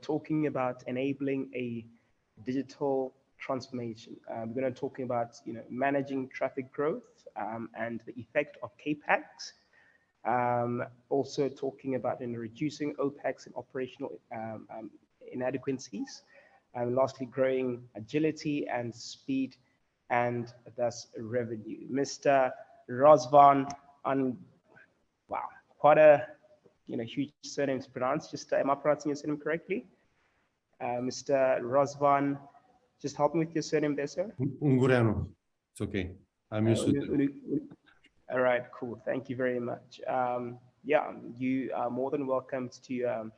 talking about enabling a digital transformation. We're going to talking about managing traffic growth and the effect of CAPEX. Also talking about reducing OPEX and operational inadequacies. And lastly, growing agility and speed and thus revenue. Mr. Razvan wow, quite a huge surname to pronounce. Just am I pronouncing your surname correctly? Mr. Razvan, just help me with your surname there, sir. Ungureanu. It's okay. I'm used to it. All right, cool. Thank you very much. Yeah, you are more than welcome to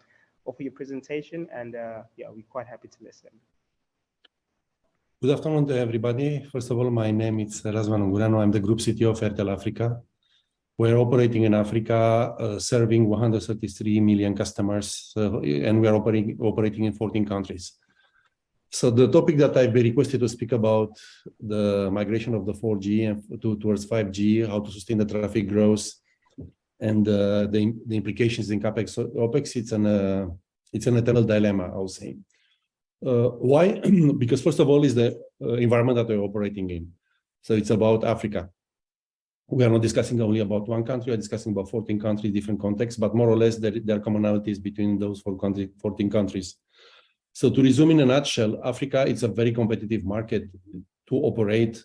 offer your presentation, and yeah, we're quite happy to listen. Good afternoon to everybody. First of all, my name is Razvan Ungureanu. I'm the Group CTO of Airtel Africa. We're operating in Africa, serving 133 million customers, and we are operating in 14 countries. So the topic that I've been requested to speak about, the migration of the 4G and towards 5G, how to sustain the traffic growth, and the implications in CAPEX, OPEX, it's an eternal dilemma, I would say. Why? Because first of all is the environment that we're operating in. So it's about Africa. We are not discussing only about one country, we are discussing about 14 countries, different contexts, but more or less there are commonalities between those 14 countries. So to resume in a nutshell, Africa is a very competitive market to operate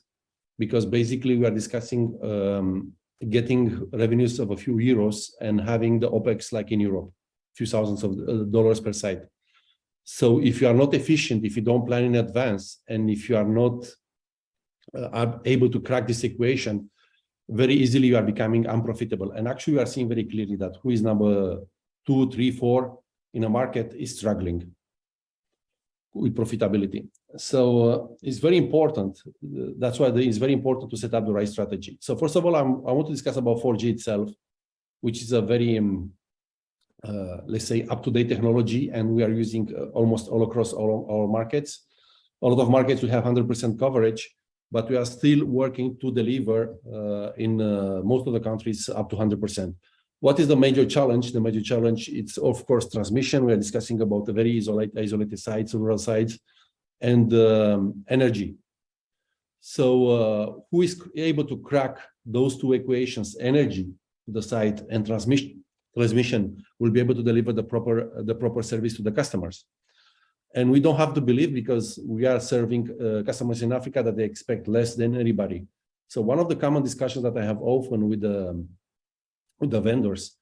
because basically we are discussing getting revenues of a few euros and having the OPEX like in Europe, a few thousands of dollars per site. So if you are not efficient, if you don't plan in advance, and if you are not able to crack this equation, very easily you are becoming unprofitable. And actually we are seeing very clearly that who is number 2, 3, 4 in a market is struggling with profitability. So it's very important. That's why it's very important to set up the right strategy. So first of all, I want to discuss about 4G itself, which is a very, let's say, up-to-date technology, and we are using almost all across all our markets. A lot of markets we have 100% coverage, but we are still working to deliver in most of the countries up to 100%. What is the major challenge? The major challenge is, of course, transmission. We are discussing about the very isolated sites, rural sites, and energy. So who is able to crack those two equations, energy, the site, and transmission will be able to deliver the proper service to the customers. And we don't have to believe, because we are serving customers in Africa, that they expect less than anybody. So one of the common discussions that I have often with the vendors,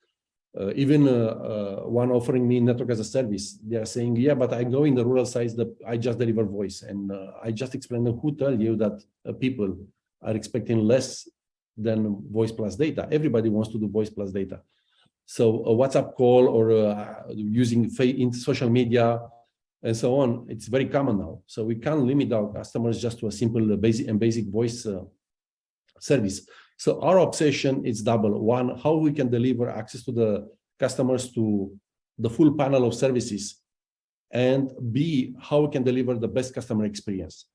even one offering me network as a service, they are saying, yeah, but I go in the rural sites that I just deliver voice. And I just explain them, who tell you that people are expecting less than voice plus data? Everybody wants to do voice plus data. So a WhatsApp call or using in social media and so on, it's very common now. So we can't limit our customers just to a simple basic voice service. So our obsession is double. One, how we can deliver access to the customers to the full panel of services, and B, how we can deliver the best customer experience.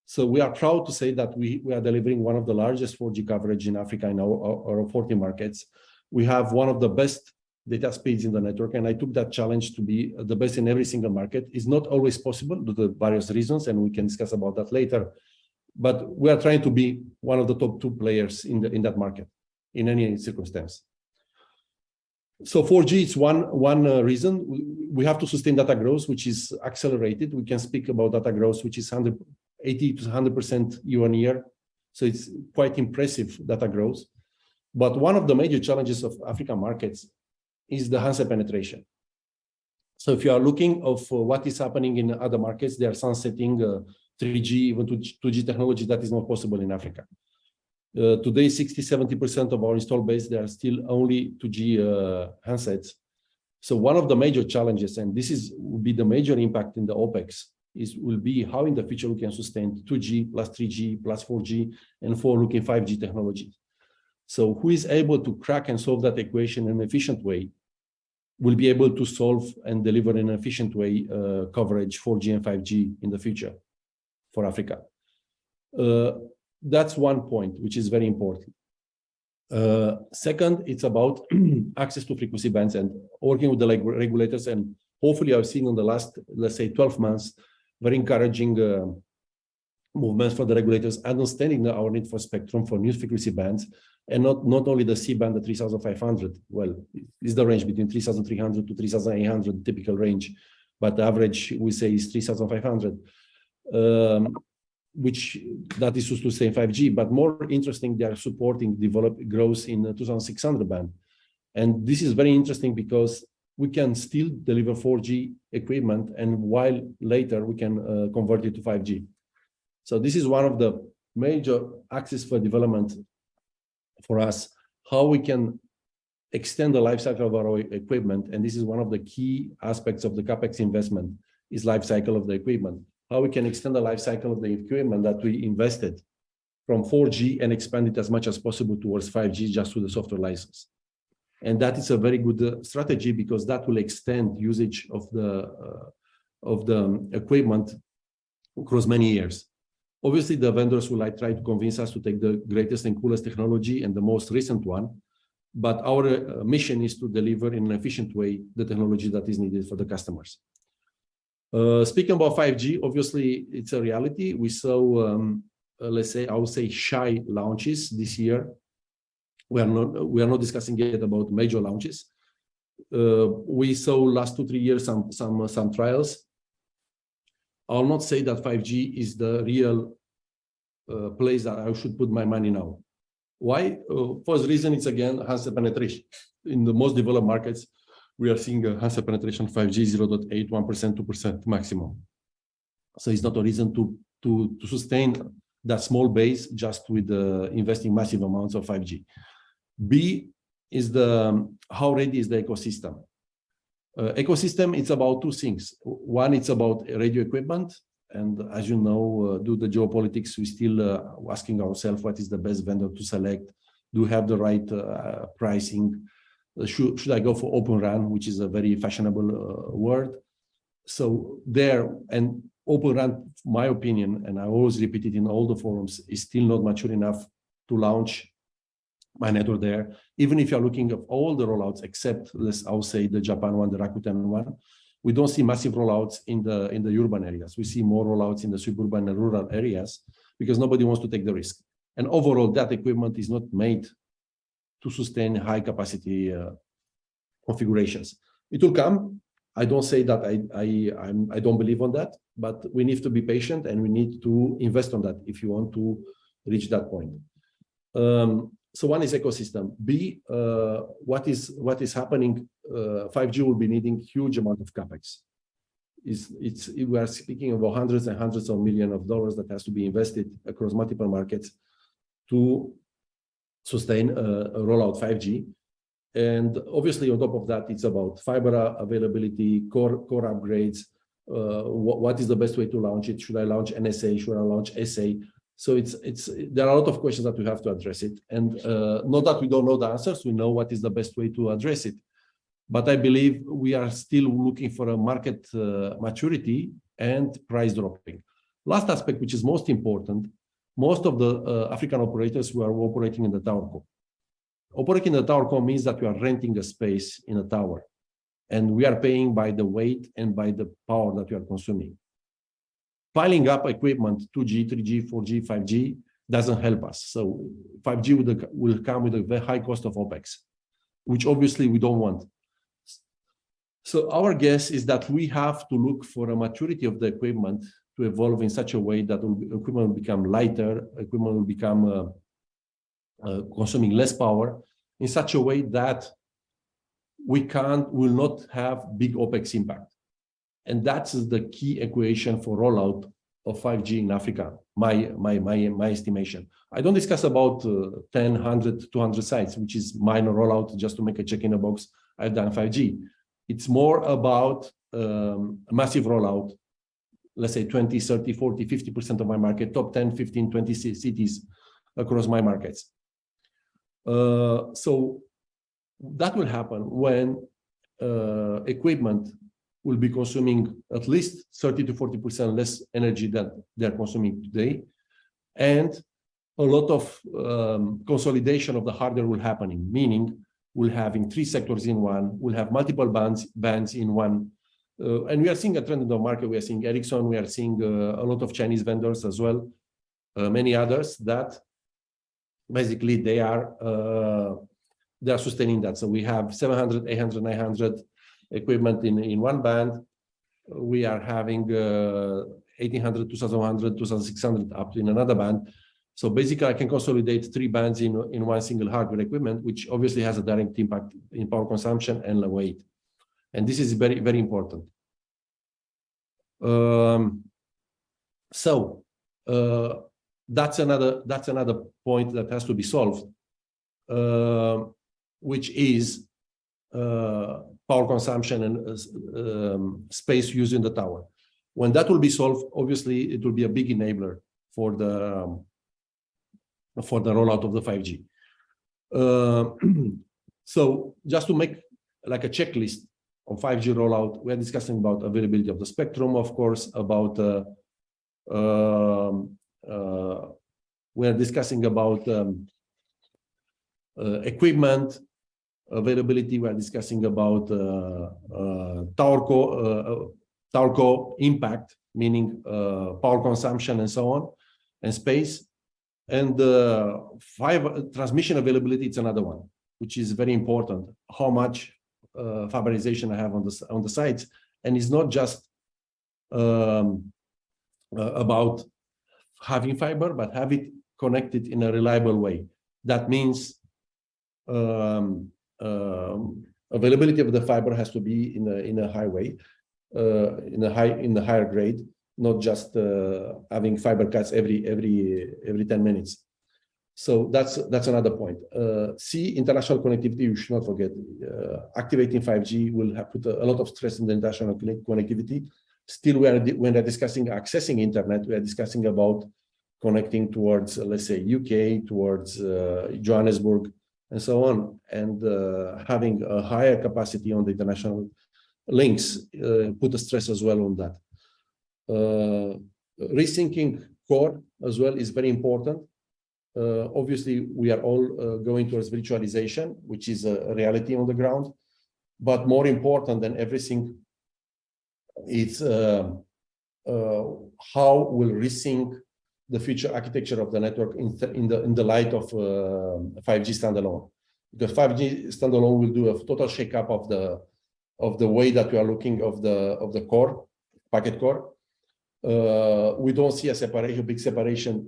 So we are proud to say that we are delivering one of the largest 4G coverage in Africa in our 40 markets. We have one of the best data speeds in the network, and I took that challenge to be the best in every single market. It's not always possible due to various reasons, and we can discuss about that later. But we are trying to be one of the top 2 players in that market in any circumstance. So 4G is one reason. We have to sustain data growth, which is accelerated. We can speak about data growth, which is 80 to 100% year on year. So it's quite impressive data growth. But one of the major challenges of African markets is the handset penetration. So if you are looking of what is happening in other markets, they are sunsetting 3G, even 2G technology. That is not possible in Africa. Today, 60–70% of our install base, they are still only 2G handsets. So one of the major challenges, and this will be the major impact in the OPEX, will be how in the future we can sustain 2G plus 3G plus 4G and forward-looking 5G technology. So who is able to crack and solve that equation in an efficient way will be able to solve and deliver in an efficient way coverage 4G and 5G in the future for Africa. That's one point, which is very important. Second, it's about access to frequency bands and working with the regulators and hopefully I've seen in the last, let's say, 12 months, very encouraging movements for the regulators, understanding our need for spectrum for new frequency bands, and not only the C band, the 3,500. Well, it's the range between 3,300 to 3,800, typical range, but the average we say is 3,500, which that is to say 5G. But more interesting, they are supporting growth in the 2,600 band, and this is very interesting because we can still deliver 4G equipment, and while later we can convert it to 5G. So this is one of the major axes for development for us, how we can extend the life cycle of our equipment. And this is one of the key aspects of the CapEx investment, is life cycle of the equipment. How we can extend the life cycle of the equipment that we invested from 4G and expand it as much as possible towards 5G just with the software license. And that is a very good strategy, because that will extend usage of the equipment across many years. Obviously, the vendors will try to convince us to take the greatest and coolest technology and the most recent one, but our mission is to deliver in an efficient way the technology that is needed for the customers. Speaking about 5G, obviously, it's a reality. We saw, let's say, I would say, shy launches this year. We are not discussing yet about major launches. We saw last 2-3 years some trials. I'll not say that 5G is the real place that I should put my money now. Why? First reason, it's again handset penetration. In the most developed markets, we are seeing a handset penetration 5G 0.8, 1%, 2% maximum. So it's not a reason to sustain that small base just with investing massive amounts of 5G. B is how ready is the ecosystem. Ecosystem, it's about two things. One, it's about radio equipment. And as you know, due to the geopolitics, we still asking ourselves what is the best vendor to select. Do we have the right pricing? Should I go for Open RAN, which is a very fashionable word? So there, and Open RAN, my opinion, and I always repeat it in all the forums, is still not mature enough to launch my network there. Even if you're looking at all the rollouts, except I'll say the Japan one, the Rakuten one, we don't see massive rollouts in the urban areas. We see more rollouts in the suburban and rural areas because nobody wants to take the risk. And overall, that equipment is not made to sustain high capacity configurations. It will come. I don't say that I don't believe on that, but we need to be patient and we need to invest on that if you want to reach that point. So one is ecosystem. B, what is happening? 5G will be needing huge amount of capex. We are speaking about hundreds and hundreds of millions of dollars that has to be invested across multiple markets to sustain a rollout 5G. And obviously, on top of that, it's about fiber availability, core upgrades. What is the best way to launch it? Should I launch NSA? Should I launch SA? So there are a lot of questions that we have to address it. And not that we don't know the answers, we know what is the best way to address it. But I believe we are still looking for a market maturity and price dropping. Last aspect, which is most important, most of the African operators who are operating in the towerco. Operating in the towerco means that we are renting a space in a tower. And we are paying by the weight and by the power that we are consuming. Piling up equipment, 2G, 3G, 4G, 5G, doesn't help us. So 5G will come with a very high cost of OpEx, which obviously we don't want. So our guess is that we have to look for a maturity of the equipment to evolve in such a way that equipment will become lighter, equipment will become consuming less power, in such a way that will not have big OpEx impact. And that's the key equation for rollout of 5G in Africa, my estimation. I don't discuss about 10, 100, 200 sites, which is minor rollout just to make a check in a box. I've done 5G. It's more about massive rollout, let's say 20, 30, 40, 50% of my market, top 10, 15, 20 cities across my markets. So that will happen when equipment will be consuming at least 30 to 40% less energy than they're consuming today. And a lot of consolidation of the hardware will happen, meaning we'll having 3 sectors in one, we'll have multiple bands in one And we are seeing a trend in the market. We are seeing Ericsson, we are seeing a lot of Chinese vendors as well, many others that basically they are sustaining that. So we have 700, 800, 900 equipment in one band. We are having 1800, 2100, 2600 up in another band. So basically, I can consolidate 3 bands in one single hardware equipment, which obviously has a direct impact in power consumption and weight. And this is very, very important. That's another point that has to be solved, which is power consumption and space used in the tower. When that will be solved, obviously it will be a big enabler for the rollout of the 5G. So just to make like a checklist on 5G rollout, we are discussing about availability of the spectrum, of course, about we are discussing about equipment availability. We are discussing about tower impact, meaning power consumption and so on, and space. And fiber transmission availability, it's another one, which is very important. How much fiberization I have on the sites, and it's not just about having fiber, but have it connected in a reliable way. That means availability of the fiber has to be in a high way, in the higher grade, not just having fiber cuts every 10 minutes. So that's another point. International connectivity, you should not forget. Activating 5G will have put a lot of stress in the international connectivity. Still, when they're discussing accessing internet, we are discussing about connecting towards, let's say, UK, towards Johannesburg, and so on, and having a higher capacity on the international links put a stress as well on that. Resyncing core as well is very important. Obviously, we are all going towards virtualization, which is a reality on the ground. But more important than everything, it's how will resync the future architecture of the network in the light of 5G standalone. Because 5G standalone will do a total shakeup of the way that we are looking of the core, packet core. We don't see a big separation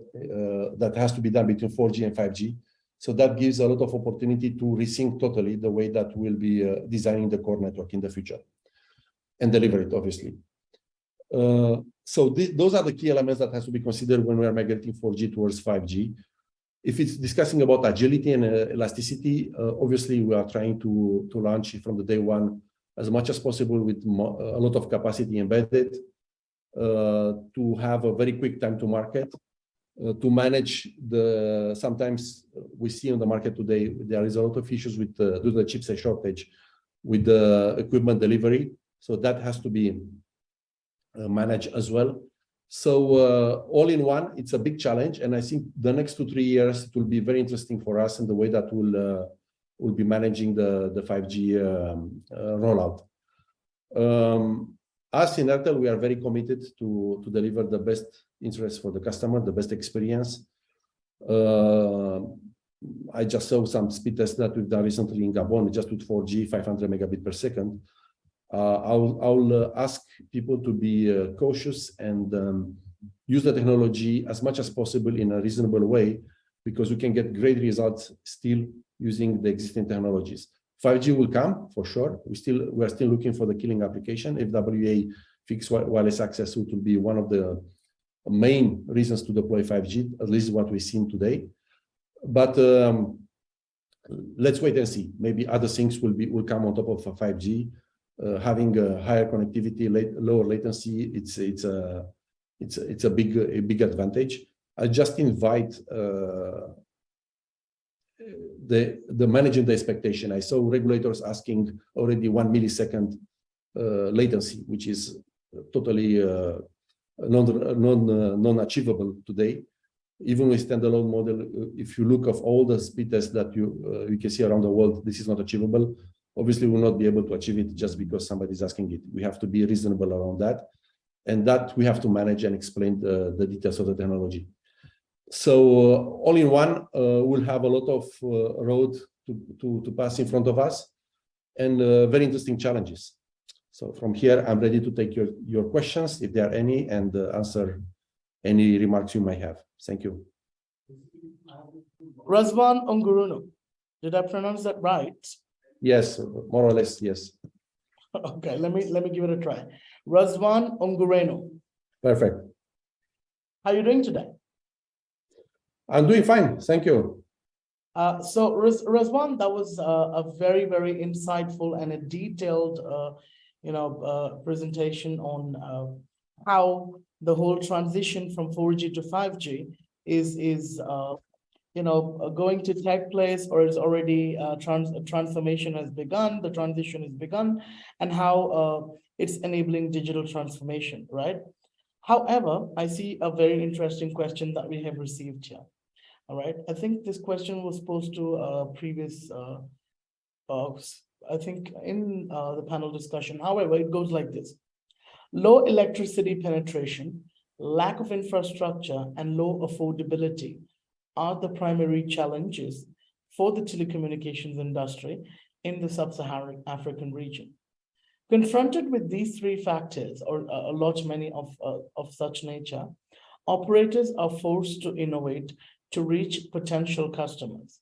that has to be done between 4G and 5G. So that gives a lot of opportunity to resync totally the way that we'll be designing the core network in the future and deliver it, obviously. So those are the key elements that has to be considered when we are migrating 4G towards 5G. If it's discussing about agility and elasticity, obviously we are trying to launch from the day one as much as possible with a lot of capacity embedded, to have a very quick time to market, to manage sometimes we see on the market today, there is a lot of issues with due to the chipset shortage with the equipment delivery. So that has to be managed as well. So all in one, it's a big challenge. And I think the next 2-3 years, it will be very interesting for us in the way that we'll be managing the 5G rollout. Us in Airtel, we are very committed to deliver the best interest for the customer, the best experience. I just saw some speed tests that we've done recently in Gabon, just with 4G, 500 megabit per second. I'll ask people to be cautious and use the technology as much as possible in a reasonable way, because we can get great results still using the existing technologies. 5G will come for sure. We are still looking for the killing application. FWA, fixed wireless access, which will be one of the main reasons to deploy 5G, at least what we've seen today. But let's wait and see. Maybe other things will come on top of 5G. Having a higher connectivity, lower latency, it's a big advantage. I just invite the managing the expectation. I saw regulators asking already 1 millisecond latency, which is totally non-achievable today. Even with standalone model, if you look of all the speed tests that you can see around the world, this is not achievable. Obviously, we will not be able to achieve it just because somebody is asking it. We have to be reasonable around that. And that we have to manage and explain the details of the technology. So all in one, we'll have a lot of road to pass in front of us and very interesting challenges. So from here, I'm ready to take your questions, if there are any, and answer any remarks you might have. Thank you. Razvan Ungureanu, did I pronounce that right? Yes, more or less, yes. Okay, let me give it a try. Razvan Ungureanu. Perfect. How are you doing today? I'm doing fine, thank you. So Razvan, that was a very, very insightful and a detailed, presentation on how the whole transition from 4G to 5G is going to take place, or is already transformation has begun, the transition has begun, and how it's enabling digital transformation, right? However, I see a very interesting question that we have received here. All right, I think this question was posed to previous, I think in the panel discussion. However, it goes like this: low electricity penetration, lack of infrastructure, and low affordability are the primary challenges for the telecommunications industry in the sub-Saharan African region. Confronted with these three factors, or a lot many of such nature, operators are forced to innovate to reach potential customers.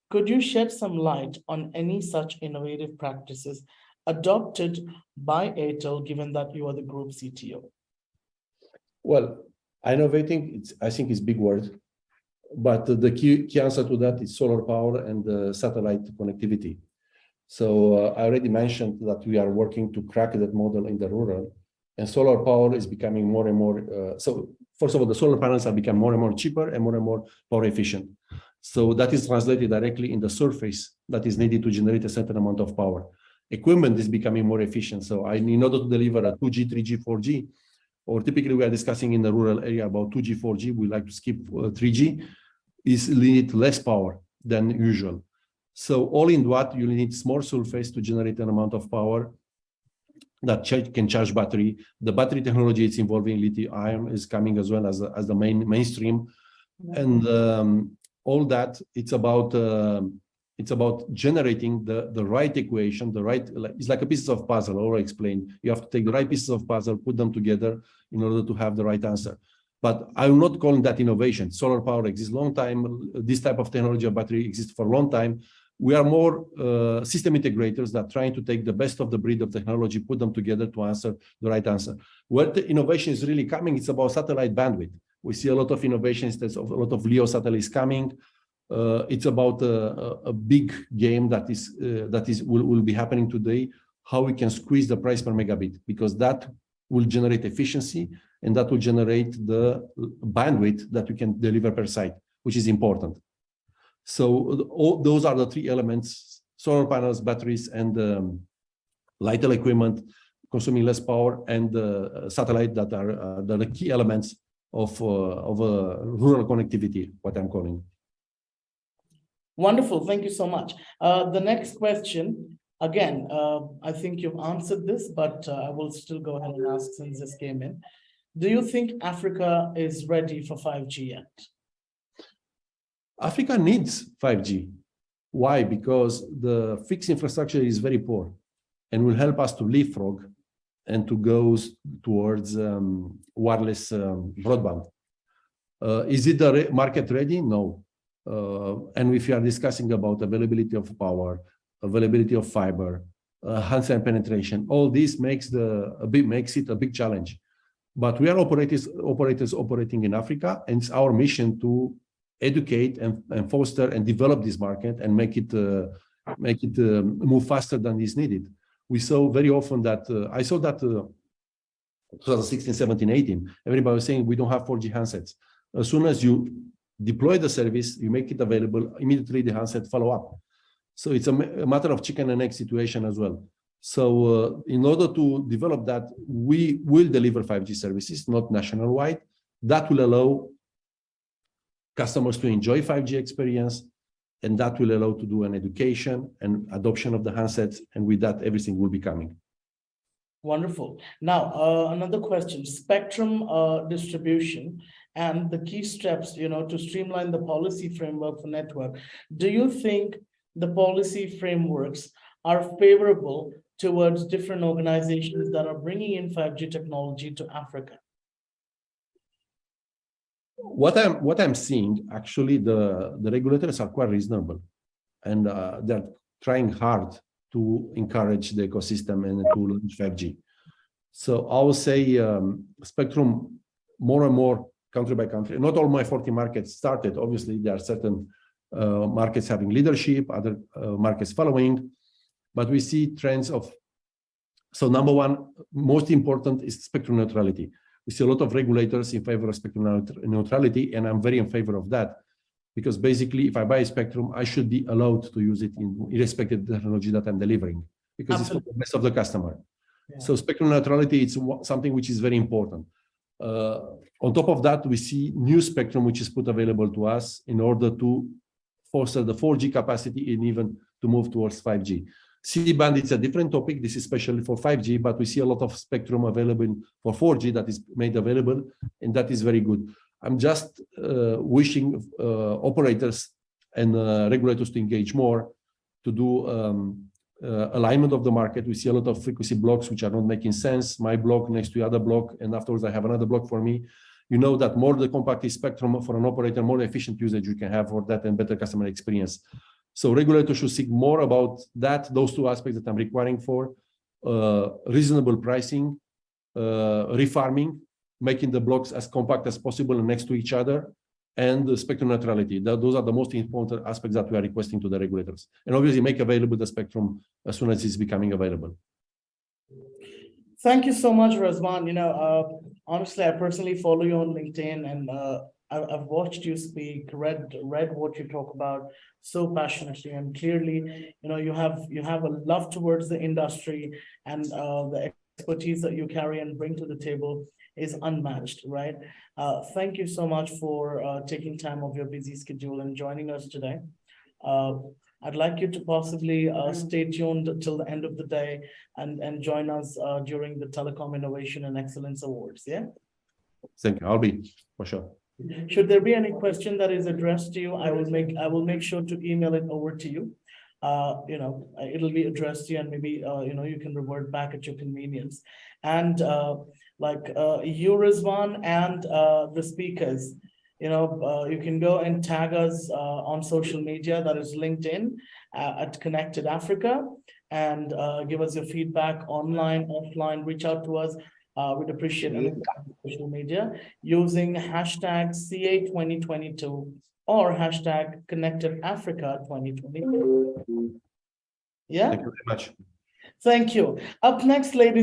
Could you shed some light on any such innovative practices adopted by Airtel, given that you are the group CTO? Well, innovating, I think is a big word, but the key answer to that is solar power and satellite connectivity. So I already mentioned that we are working to crack that model in the rural, and solar power is becoming more and more. So first of all, the solar panels are becoming more and more cheaper and more power efficient. So that is translated directly in the surface that is needed to generate a certain amount of power. Equipment is becoming more efficient. So in order to deliver a 2G, 3G, 4G, or typically we are discussing in the rural area about 2G, 4G, we like to skip 3G, is need less power than usual. So all in what you need more surface to generate an amount of power that can charge battery. The battery technology it's involving lithium is coming as well as the mainstream, and all that it's about generating the right equation, it's like a piece of puzzle. I already explained. You have to take the right pieces of puzzle, put them together in order to have the right answer. But I'm not calling that innovation. Solar power exists a long time. This type of technology of battery exists for a long time. We are more system integrators that are trying to take the best of the breed of technology, put them together to answer the right answer. Where the innovation is really coming, it's about satellite bandwidth. We see a lot of innovations, there's a lot of LEO satellites coming. It's about a big game that will be happening today, how we can squeeze the price per megabit, because that will generate efficiency and that will generate the bandwidth that we can deliver per site, which is important. So all those are the three elements: solar panels, batteries, and lighter equipment consuming less power, and satellite that are the key elements of rural connectivity, what I'm calling. Wonderful, thank you so much. The next question, again, I think you've answered this, but I will still go ahead and ask since this came in. Do you think Africa is ready for 5G yet? Africa needs 5G. Why? Because the fixed infrastructure is very poor and will help us to leapfrog and to go towards wireless broadband. Is it the market ready? No. And if you are discussing about availability of power, availability of fiber, handset penetration, all this makes it a big challenge. But we are operators operating in Africa, and it's our mission to educate and foster and develop this market and make it move faster than is needed. We saw very often that I saw that 2016, 17, 18, everybody was saying we don't have 4G handsets. As soon as you deploy the service, you make it available, immediately the handset follow up. So it's a matter of chicken and egg situation as well. So in order to develop that, we will deliver 5G services, not nationwide. That will allow customers to enjoy 5G experience and that will allow to do an education and adoption of the handsets, and with that, everything will be coming. Wonderful. Now, another question, spectrum distribution and the key steps, to streamline the policy framework for network. Do you think the policy frameworks are favorable towards different organizations that are bringing in 5G technology to Africa? What I'm seeing, actually, the regulators are quite reasonable, and they're trying hard to encourage the ecosystem and to launch 5G. So I will say spectrum more and more country by country. Not all my 40 markets started. Obviously, there are certain markets having leadership, other markets following, but we see trends of, so number one, most important is spectrum neutrality. We see a lot of regulators in favor of spectrum neutrality, and I'm very in favor of that, because basically, if I buy a spectrum, I should be allowed to use it irrespective of the technology that I'm delivering, because Absolutely. It's for the best of the customer. Yeah. So spectrum neutrality is something which is very important. On top of that, we see new spectrum which is put available to us in order to foster the 4G capacity and even to move towards 5G. C-band is a different topic. This is especially for 5G, but we see a lot of spectrum available for 4G that is made available, and that is very good. I'm just wishing operators and regulators to engage more, to do alignment of the market. We see a lot of frequency blocks which are not making sense. My block next to the other block, and afterwards I have another block for me. You know that more the compact is spectrum for an operator, more efficient usage you can have for that and better customer experience. So regulators should seek more about that, those two aspects that I'm requiring for reasonable pricing, refarming, making the blocks as compact as possible and next to each other, and the spectrum neutrality. Those are the most important aspects that we are requesting to the regulators. And obviously make available the spectrum as soon as it's becoming available. Thank you so much, Razvan. Honestly, I personally follow you on LinkedIn, and I've watched you speak, read what you talk about so passionately, and clearly, you have a love towards the industry, and the expertise that you carry and bring to the table is unmatched, right? Thank you so much for taking time off your busy schedule and joining us today. I'd like you to possibly stay tuned till the end of the day and join us during the Telecom Innovation and Excellence Awards. Yeah. Thank you. I'll be for sure. Should there be any question that is addressed to you, I will make sure to email it over to you. It'll be addressed to you, and maybe you can revert back at your convenience. And you, Razvan, and the speakers, you can go and tag us on social media, that is LinkedIn at Connected Africa, and give us your feedback online, offline, reach out to us. We'd appreciate it on social media using hashtag CA2022 or hashtag Connected Africa 2022. Yeah. Thank you very much. Thank you. Up next, ladies.